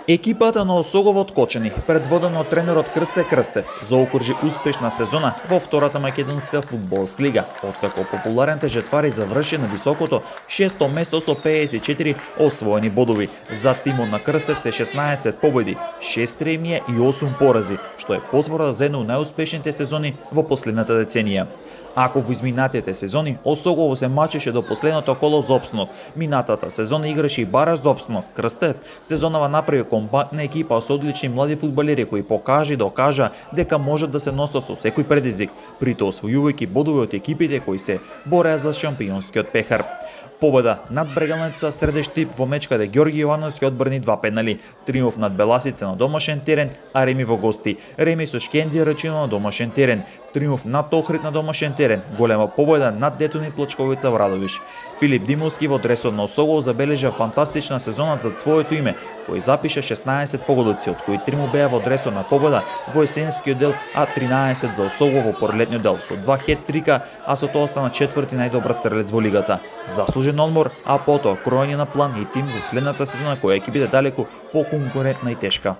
Екипата на Осоговот Кочани, предводена од тренерот Крсте Крстев, заокружи успешна сезона во втората македонска фудбалска лига, откако популарните жетвари заврши на високото 6-то место со 54 освоени бодови. За тимот на Крстев се 16 победи, 6 ремија и 8 порази, што е потврда за една од најуспешните сезони во последната деценија. Ако во изминатите сезони Осогово се мачеше до последното коло за опстанок, минатата сезона играше и бараш за опстанок, Крстев сезонава направи компактна екипа со одлични млади фудбалери кои покажа и докажа дека можат да се носат со секој предизвик, притоа освојувајќи бодови од екипите кои се бореа за шампионскиот пехар. Победа над Брегалница Средеш Тип во меч каде Ѓорги Јовановски одбрани 2 пенали, триумф над Беласица на домашен терен, а реми во гости, реми со Шкендија Рачино на домашен терен, триумф над Охрид на домашен терен, голема победа над Детони Плачковица во Радовиш. Филип Димовски во дресот на Осогово забележа фантастична сезона за своето име, кој запиша 16 погодоци, од кои 3 му беа во дресот на победа во есенскиот дел, а 13 за Осогово во пролетниот дел, со 2 хет-трика, а со тоа стана четврти најдобар стрелец во лигата. Заслужен одмор, а потоа кроење на план и тим за следната сезона која екипите далеку поконкурентна и тешка.